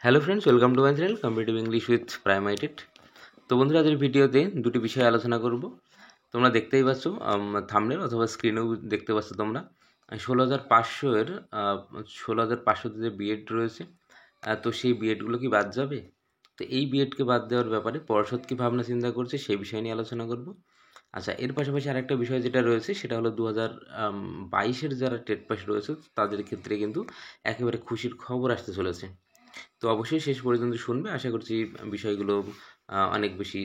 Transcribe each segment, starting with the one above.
Hello friends, welcome to my channel competitive English with Primited. তো বন্ধুরা, আজকের ভিডিওতে দুটি বিষয়ে আলোচনা করব। তোমরা দেখতেই পাচ্ছ থাম্বনেল অথবা স্ক্রিনেও দেখতে পাচ্ছ তোমরা 16,500-এর 16,500-তে যে বিএড রয়েছে, তো সেই বিএডগুলো কি বাদ যাবে? তো এই বিএডকে বাদ দেওয়ার ব্যাপারে পর্ষদ কী ভাবনা চিন্তা করছে সেই বিষয় নিয়ে আলোচনা করব। আচ্ছা, এর পাশাপাশি আরেকটা বিষয় যেটা রয়েছে সেটা হলো 2022-এর যারা টেট পাস রয়েছে তাদের ক্ষেত্রে কিন্তু একেবারে খুশির খবর আসতে চলেছে। তো অবশ্যই শেষ পর্যন্ত শুনবে। আশা করছি বিষয়গুলো অনেক বেশি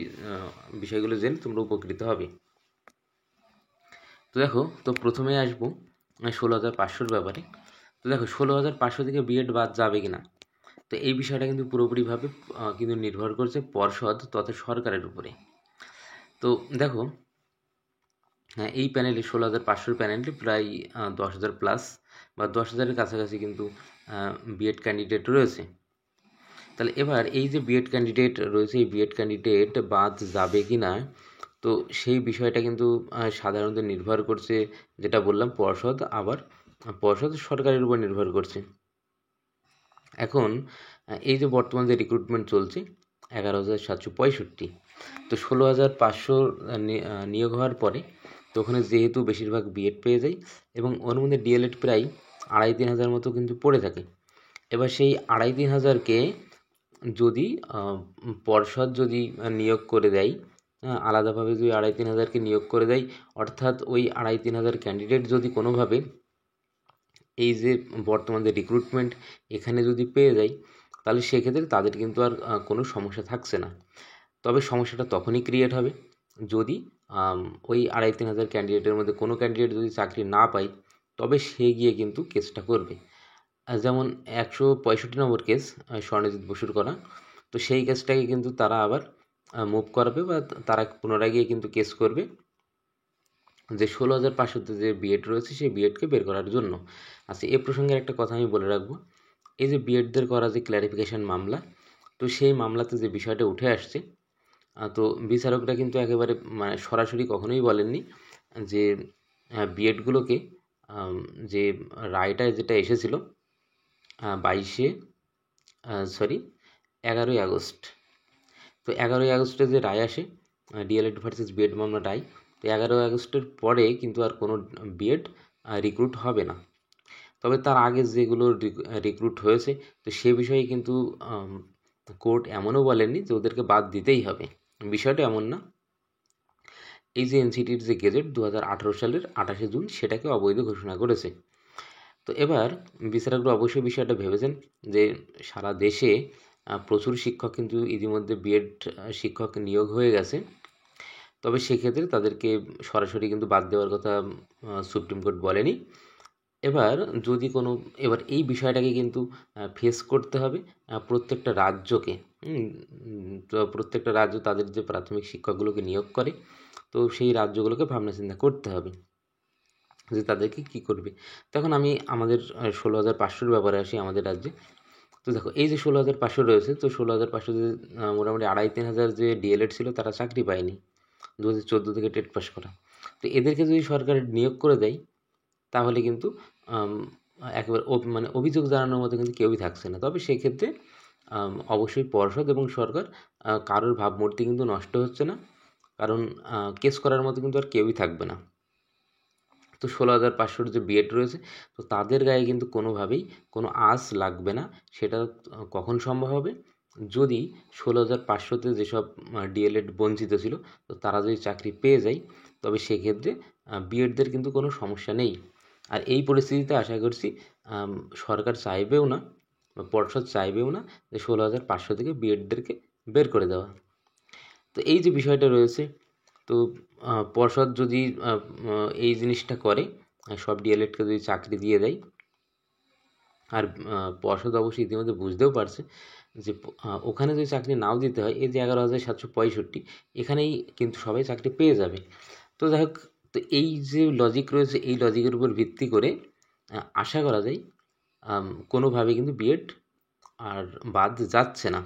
বিষয়গুলো জেনে তোমরা উপকৃত হবে। তো দেখো, তো প্রথমে আসবো 16,500-র ব্যাপারে। তো দেখো, 16,500 থেকে বিএড বাদ যাবে কি না, তো এই বিষয়টা কিন্তু পুরোপুরিভাবে কিন্তু নির্ভর করছে পর্ষদ তথা সরকারের উপরে। তো দেখো, হ্যাঁ, এই প্যানেলে 16,500 প্যানেলে প্রায় 10,000 প্লাস বা 10,000-এর কাছাকাছি কিন্তু বিএড ক্যান্ডিডেট রয়েছে। তাহলে এবার এই যে বিএড ক্যান্ডিডেট রয়েছে, এই বিএড ক্যান্ডিডেট বাদ যাবে কি না, তো সেই বিষয়টা কিন্তু সাধারণত নির্ভর করছে, যেটা বললাম, পর্ষদ, আবার পর্ষদ সরকারের উপর নির্ভর করছে। এখন এই যে বর্তমান যে রিক্রুটমেন্ট চলছে 11,765, তো 16,500 নিয়োগ হওয়ার পরে তো ওখানে যেহেতু বেশিরভাগ বিএড পেয়ে যায় এবং ওর মধ্যে ডিএলএড প্রায় 2,500-3,000 মতো কিন্তু পড়ে থাকে। এবার সেই 2,500-3,000-কে যদি পর্ষদ যদি নিয়োগ করে দেয়, আলাদাভাবে যদি 2,500-3,000-কে নিয়োগ করে দেয়, অর্থাৎ ওই 2,500-3,000 ক্যান্ডিডেট যদি কোনোভাবে এই যে বর্তমান যে রিক্রুটমেন্ট এখানে যদি পেয়ে যায়, তাহলে সেক্ষেত্রে তাদের কিন্তু আর কোনো সমস্যা থাকছে না। তবে সমস্যাটা তখনই ক্রিয়েট হবে যদি ওই 2,500-3,000 ক্যান্ডিডেটের মধ্যে কোনো ক্যান্ডিডেট যদি চাকরি না পায়, তবে সে গিয়ে কিন্তু কেসটা করবে। যেমন 165 নম্বর কেস স্বর্ণজিৎ বসুর করা, তো সেই কেসটাকে কিন্তু তারা আবার মুভ করাবে বা তারা পুনরায় গিয়ে কিন্তু কেস করবে যে 16,500-তে যে বিএড রয়েছে সেই বিএডকে বের করার জন্য। আচ্ছা, এ প্রসঙ্গে একটা কথা আমি বলে রাখবো। এই যে বিএডদের করা যে ক্ল্যারিফিকেশন মামলা, তো সেই মামলাতে যে বিষয়টা উঠে আসছে, তো বিচারকরা কিন্তু একেবারে মানে সরাসরি কখনোই বলেননি যে বিএডগুলোকে যে রায়টা যেটা এসেছিল 22 সরি 11ই আগস্ট, তো 11ই আগস্টে যে রায় আসে ডিএলএড ভার্সেস বিএড মামলা রায়, তো 11ই আগস্টের পরে কিন্তু আর কোনো বিএড রিক্রুট হবে না। তবে তার আগে যেগুলো রিক্রুট হয়েছে, তো সে বিষয়ে কিন্তু কোর্ট এমনও বলেননি যে ওদেরকে বাদ দিতেই হবে। বিষয়টা এমন না। এই যে এনসিটির যে গেজেট 2018 সালের 28শে জুন সেটাকে অবৈধ ঘোষণা করেছে। তো এবার বিচারকরা অবশ্যই বিষয়টা ভেবেছেন যে সারা দেশে প্রচুর শিক্ষক কিন্তু ইতিমধ্যে বিএড শিক্ষক নিয়োগ হয়ে গেছে। তবে সেক্ষেত্রে তাদেরকে সরাসরি কিন্তু বাদ দেওয়ার কথা সুপ্রিম কোর্ট বলেনি। এবার যদি কোনো এবার এই বিষয়টাকে কিন্তু ফেস করতে হবে প্রত্যেকটা রাজ্যকে। তো প্রত্যেকটা রাজ্য তাদের যে প্রাথমিক শিক্ষকগুলোকে নিয়োগ করে, তো সেই রাজ্যগুলোকে ভাবনা চিন্তা করতে হবে যে তাদেরকে কী করবে। তখন আমি আমাদের 16,500-র ব্যাপারে আসি আমাদের রাজ্যে। তো দেখো, এই যে 16,500 রয়েছে, তো 16,500 যে মোটামুটি 2,500-3,000 যে ডিএলএড ছিল তারা চাকরি পায়নি 2014 থেকে টেট পাস করা। তো এদেরকে যদি সরকার নিয়োগ করে দেয়, তাহলে কিন্তু একেবারে মানে অভিযোগ জানানোর মতো কিন্তু কেউই থাকছে না। তবে সেক্ষেত্রে অবশ্যই পর্ষদ এবং সরকার কারোর ভাবমূর্তি কিন্তু নষ্ট হচ্ছে না, কারণ কেস করার মতো কিন্তু আর কেউই থাকবে না। তো 16,500 যে বিএড রয়েছে, তো তাদের গায়ে কিন্তু কোনোভাবেই কোনো আঁচ লাগবে না। সেটা কখন সম্ভব হবে? যদি 16,500-তে যেসব ডিএলএড বঞ্চিত ছিল, তো তারা যদি চাকরি পেয়ে যায়, তবে সেক্ষেত্রে বিএডদের কিন্তু কোনো সমস্যা নেই। আর এই পরিস্থিতিতে আশা করছি সরকার চাইবেও না বা পর্ষদ চাইবেও না যে 16,500 থেকে বিএডদেরকে বের করে দেওয়া। তো এই যে বিষয়টা রয়েছে, তো পর্ষদ যদি এই জিনিসটা করে, সব ডিএলএডকে যদি চাকরি দিয়ে দেয়, আর পর্ষদ অবশ্যই ইতিমধ্যে বুঝতেও পারছে যে ওখানে যদি চাকরি নাও দিতে হয়, এই যে 11,765 এখানেই কিন্তু সবাই চাকরি পেয়ে যাবে। তো যাই হোক, তো এই যে লজিক রয়েছে, এই লজিকের উপর ভিত্তি করে আশা করা যায় কোনোভাবে কিন্তু বিএড আর বাদ যাচ্ছে না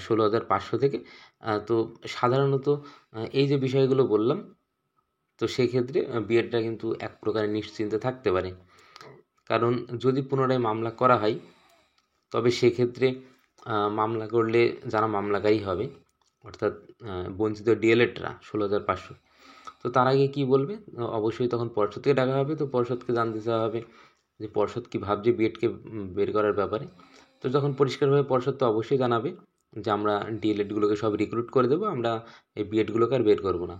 16,500 থেকে। তো সাধারণত এই যে বিষয়গুলো বললাম, তো সেক্ষেত্রে বিএডটা কিন্তু এক প্রকারে নিশ্চিন্তে থাকতে পারে। কারণ যদি পুনরায় মামলা করা হয়, তবে সেক্ষেত্রে মামলা করলে যারা মামলাকারী হবে অর্থাৎ বঞ্চিত ডিএলএডরা 16,500, তো তার আগে কী বলবে? অবশ্যই তখন পর্ষদকে ডাকা হবে। তো পর্ষদকে জানতে চাওয়া হবে যে পর্ষদ কী ভাবছে বিএডকে বের করার ব্যাপারে। তো যখন পরিষ্কারভাবে পর্ষদ তো অবশ্যই জানাবে যে আমরা ডিএলএডগুলোকে সব রিক্রুট করে দেবো, আমরা এই বিএডগুলোকে আর বের করবো না।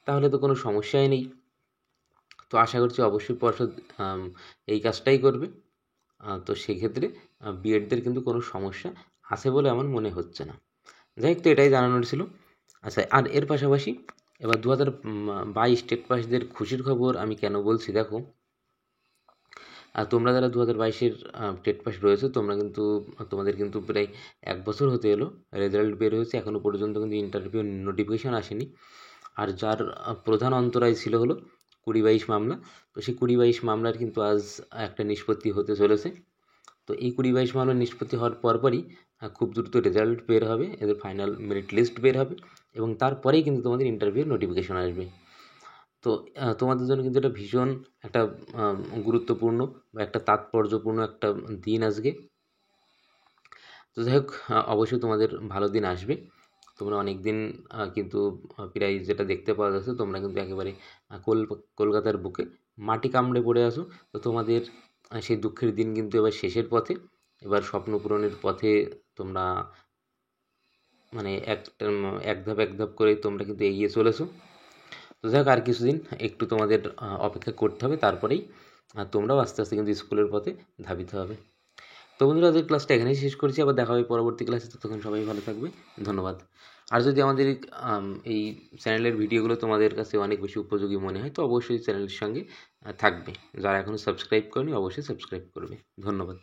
তাহলে তো কোনো সমস্যাই নেই। তো আশা করছি অবশ্যই পর্ষদ এই কাজটাই করবে। তো সেক্ষেত্রে বিএডদের কিন্তু কোনো সমস্যা আছে বলে আমার মনে হচ্ছে না। যাই হোক, তো এটাই জানানোর ছিল। আচ্ছা, আর এর পাশাপাশি এবার 2022 টেট পাসদের খুশির খবর আমি কেন বলছি দেখো। আর তোমরা যারা 2022-এর টেট পাস রয়েছে, তোমাদের কিন্তু প্রায় 1 বছর হতে এলো, রেজাল্ট বের হয়েছে, এখনও পর্যন্ত কিন্তু ইন্টারভিউ নোটিফিকেশান আসেনি। আর যার প্রধান অন্তরায় ছিল হলো 20-22 মামলা, তো সেই 20-22 মামলার কিন্তু আজ একটা নিষ্পত্তি হতে চলেছে। তো এই 20-22 মামলার নিষ্পত্তি হওয়ার পরপরই খুব দ্রুত রেজাল্ট বের হবে, এদের ফাইনাল মেরিট লিস্ট বের হবে, এবং তারপরেই কিন্তু তোমাদের ইন্টারভিউ নোটিফিকেশান আসবে। তো তোমাদের জন্য কিন্তু এটা ভীষণ একটা গুরুত্বপূর্ণ বা একটা তাৎপর্যপূর্ণ একটা দিন আজকে। তো যাই হোক, অবশ্যই তোমাদের ভালো দিন আসবে। তোমরা অনেক দিন কিন্তু প্রায় যেটা দেখতে পাওয়া যাচ্ছে, তোমরা কিন্তু একেবারে কলকাতার বুকে মাটি কামড়ে পড়ে আসো। তো তোমাদের সেই দুঃখের দিন কিন্তু এবার শেষের পথে, এবার স্বপ্ন পূরণের পথে তোমরা মানে এক ধাপ করে তোমরা কিন্তু এগিয়ে চলেছো। তো যাই হোক, আর কিছুদিন একটু তোমাদের অপেক্ষা করতে হবে, তারপরেই তোমরাও আস্তে আস্তে কিন্তু স্কুলের পথে ধাবিত হবে। তো বন্ধুরা, আজকের ক্লাসটা এখানেই শেষ করছি, আবার দেখা হবে পরবর্তী ক্লাসে। ততক্ষণ সবাই ভালো থাকবে, ধন্যবাদ। আর যদি আমাদের এই চ্যানেলের ভিডিওগুলো তোমাদের কাছে অনেক বেশি উপযোগী মনে হয়, তো অবশ্যই চ্যানেলের সঙ্গে থাকবে। যারা এখনও সাবস্ক্রাইব করেনি অবশ্যই সাবস্ক্রাইব করবে। ধন্যবাদ।